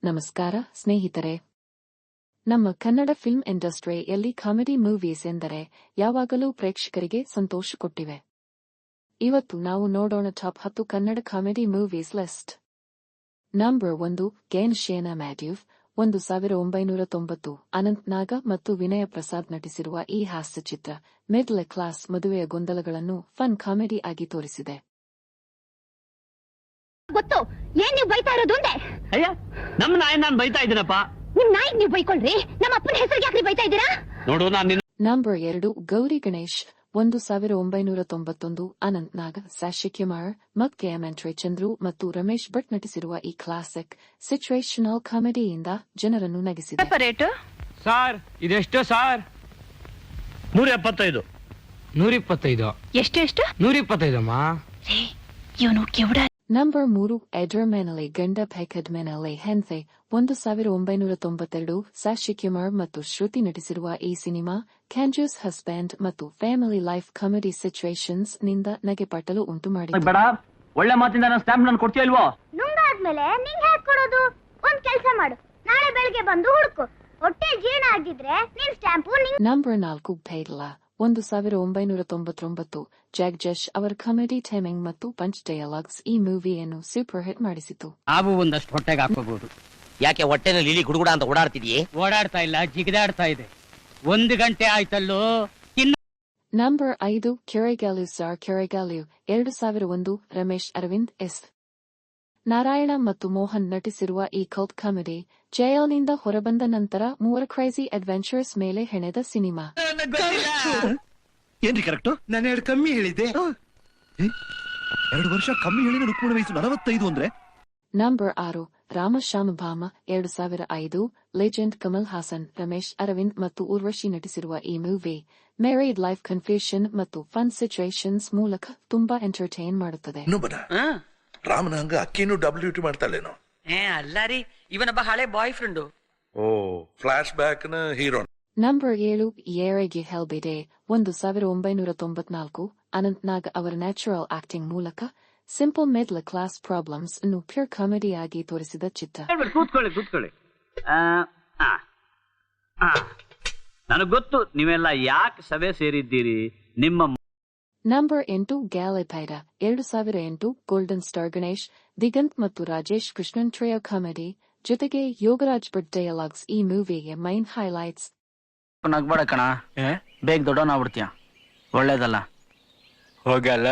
ನಮಸ್ಕಾರ ಸ್ನೇಹಿತರೆ. ನಮ್ಮ ಕನ್ನಡ ಫಿಲ್ಮ್ ಇಂಡಸ್ಟ್ರಿಯಲ್ಲಿ ಕಾಮಿಡಿ ಮೂವೀಸ್ ಎಂದರೆ ಯಾವಾಗಲೂ ಪ್ರೇಕ್ಷಕರಿಗೆ ಸಂತೋಷ ಕೊಟ್ಟಿವೆ. ಇವತ್ತು ನಾವು ನೋಡೋಣ top 10 Kannada comedy movies list. Number 1 Ganeshana Maduve 1990. Anant Nag ಮತ್ತು ವಿನಯ ಪ್ರಸಾದ್ ನಟಿಸಿರುವ ಈ ಹಾಸ್ಯಚಿತ್ರ ಮಿಡ್ಲ್ ಕ್ಲಾಸ್ ಮದುವೆಯ ಗೊಂದಲಗಳನ್ನು ಫನ್ ಕಾಮಿಡಿ ಆಗಿ ತೋರಿಸಿದೆ. ಗೊತ್ತು ಏನ್ ನೀವು ಬೈತಾ ಇರೋದು ಅಂದೆ? ಅಯ್ಯ ನಮ್ಮ ನಾಯಿ ನಾನು ಬೈತಾ ಇದ್ದೀನಪ್ಪ. ನಿಮ್ ನಾಯಿಗೆ ನೀವು ಬೈಕೊಳ್ರಿ, ನಮ್ಮ ಅಪ್ಪನ ಹೆಸರಿಗೆ ಯಾಕ್ರಿ ಬೈತಾ ಇದ್ದೀರಾ? ನೋಡು ನಾನು ನಂಬರ್ 2 ಗೌರಿ ಗಣೇಶ್ 1991. ಅನಂತ್ ನಾಗ್, ಸಾಶಿಕುಮಾರ್, ಮಕ್ಕೆಯಮೆಂಟ್ರೆ ಚಂದ್ರು ಮತ್ತು ರಮೇಶ್ ಭಟ್ ನಟಿಸಿರುವ ಈ ಕ್ಲಾಸಿಕ್ ಸಿಚುವೇಶನಲ್ ಕಾಮಿಡಿಯಿಂದ ಜನರನ್ನು ನಗಿಸಿದೆ. ಸಾರ್ ಇದೆಷ್ಟು ಸಾರ್? 175. 125. ಎಷ್ಟು? 125 ಅಮ್ಮ. ಇವನು ಕಿವುಡ. ನಂಬರ್ 3 ಎಡ್ರ ಮೆನಲೆ ಗಂಡ ಪೈಕಡ್ ಮೆನಲೆ ಹೆನ್ಸೆ 1992. ಸಾಶಿಕುಮಾರ್ ಮತ್ತು ಶ್ರುತಿ ನಟಿಸಿರುವ ಈ ಸಿನಿಮಾ ಕ್ಯಾಂಜೂಸ್ ಹಸ್ಬ್ಯಾಂಡ್ ಮತ್ತು ಫ್ಯಾಮಿಲಿ ಲೈಫ್ ಕಾಮಿಡಿ ಸಿಚುವೇಶನ್ಸ್ ನಿಂದ ನಗೆಪಾಟಲು ಉಂಟು ಮಾಡಿದೆ. ಬೇಡ, ಒಳ್ಳೆ ಮಾತಿಂದ ನಾನು ಸ್ಟ್ಯಾಂಪ್ ನಾನು ಕೊಡ್ತೀಯ ಇಲ್ವೋ? ನುಂಗಾದ್ಮೇಲೆ ನಿಂಗೆ ಹೇಗೆ ಕೊಡೋದು? ಒಂದ್ ಕೆಲಸ ಮಾಡು, ನಾಳೆ ಬೆಳಗ್ಗೆ ಬಂದು ಹುಡುಕು. ಹೊಟ್ಟೆ ಜೀರ್ಣ ಆಗಿದ್ರೆ ನಿನ್ ಸ್ಟ್ಯಾಂಪು. ನಂಬರ್ 4 ಪೈಡ್ಲ 1999. ಜಗ್ಜಶ್ ಅವರ ಕಾಮಿಡಿ ಟೈಮಿಂಗ್ ಮತ್ತು ಪಂಚ್ ಡೈಲಾಗ್ಸ್ ಈ ಮೂವಿಯನ್ನು ಸೂಪರ್ ಹಿಟ್ ಮಾಡಿಸಿತು. ನಾವು ಒಂದಷ್ಟು ಹೊಟ್ಟೆಗೆ ಹಾಕೋಬಹುದು. ಯಾಕೆ ಹೊಟ್ಟೆನಲ್ಲಿ ಇಲಿ ಗುಡುಗುಡ ಅಂತ ಓಡಾಡ್ತಿದೀಯೇ? ಓಡಾಡ್ತಾ ಇಲ್ಲ, ಜಿಗಿದಾಡ್ತಾ ಇದೆ. 1 ಗಂಟೆ ಆಯ್ತಲ್ಲೋ. ನಂಬರ್ 5 ಕೆರೆಗಾಲು ಸಾರ್ ಕೆರೆಗಾಲು 2001. ರಮೇಶ್ ಅರವಿಂದ್ ಎಸ್. ನಾರಾಯಣ ಮತ್ತು ಮೋಹನ್ ನಟಿಸಿರುವ ಈ ಕಲ್ಟ್ ಕಾಮಿಡಿ ಜೈಲ್ನಿಂದ ಹೊರಬಂದ ನಂತರ 3 ಕ್ರೇಜಿ ಅಡ್ವೆಂಚರ್ಸ್ ಮೇಲೆ ಹೆಣೆದ ಸಿನಿಮಾ. ಏನ್ರಿ ಕರೆಕ್ಟ್? ನಾನು 2 ಕಮ್ಮಿ ಹೇಳಿದ್ದೆ. 2 ವರ್ಷ ಕಮ್ಮಿ ಹೇಳಿದ ರುಕ್ಮಿಣಿ ವಯಸ್ಸು 45 ಅಂದ್ರೆ. ನಂಬರ್ 6 ರಾಮಶ್ಯಾಮಭಾಮ 2005. ಲೆಜೆಂಡ್ ಕಮಲ್ ಹಾಸನ್, ರಮೇಶ್ ಅರವಿಂದ್ ಮತ್ತು ಊರ್ವಶಿ ನಟಿಸಿರುವ ಈ ಮೂವಿ ಮ್ಯಾರಿಡ್ ಲೈಫ್ ಕನ್ಫ್ಯೂಷನ್ ಮತ್ತು ಫನ್ ಸಿಚುವೇಶನ್ಸ್ ಮೂಲಕ ತುಂಬಾ ಎಂಟರ್ಟೈನ್ ಮಾಡುತ್ತದೆ. ರಾಮನ ಹಂಗ ಅಕ್ಕಿನೂ WT ಮಾಡ್ತಾಳೇನೋ? ಅಲ್ಲ ರೀ, ಇವನೊಬ್ಬ ಹಳೆ ಬಾಯ್ ಫ್ರೆಂಡು. ಓ, ಫ್ಲಾಶ್ ಬ್ಯಾಕ್ ನ ಹೀರೋ. ನಂಬರ್ 7 ಏರೆಗೆ ಹೆಲ್ಬಿಡೆ 1994. ಅನಂತ್ ನಾಗ್ ಅವರ ನ್ಯಾಚುರಲ್ ಆಕ್ಟಿಂಗ್ ಮೂಲಕ ಸಿಂಪಲ್ ಮಿಡ್ಲ್ ಕ್ಲಾಸ್ ಪ್ರಾಬ್ಲಮ್ಸ್ ಅನ್ನು ಪ್ಯೂರ್ ಕಾಮಿಡಿ ಆಗಿ ತೋರಿಸಿದ ಚಿತ್ರ. ಕೂತ್ಕೊಳ್ಳಿ. ನನಗೆ ಗೊತ್ತು ನೀವೆಲ್ಲ ಯಾಕೆ ಸಭೆ ಸೇರಿದ್ದೀರಿ. ನಿಮ್ಮ number 8 ಗ್ಯಾಲೆಪೈಡ 2008. Golden star Ganesh, Diganth ಮತ್ತು ರಾಜೇಶ್ ಕೃಷ್ಣನ್ ಟ್ರೇಯೋ ಕಾಮಿಡಿ ಜೊತೆಗೆ ಯೋಗರಾಜ್ ಭಟ್ ಡೈಲಾಗ್ಸ್ ಈ ಮೂವಿಗೆ ಮೈನ್ ಹೈಲೈಟ್ಸ್. ನಗ್ಬೇಡ ಕಣ, ಬೇಗ ದೊಡ್ಡವನಾಗ್ಬಿಡ್ತೀಯ, ಒಳ್ಳೇದಲ್ಲ. ಹೋಗಲ್ಲ.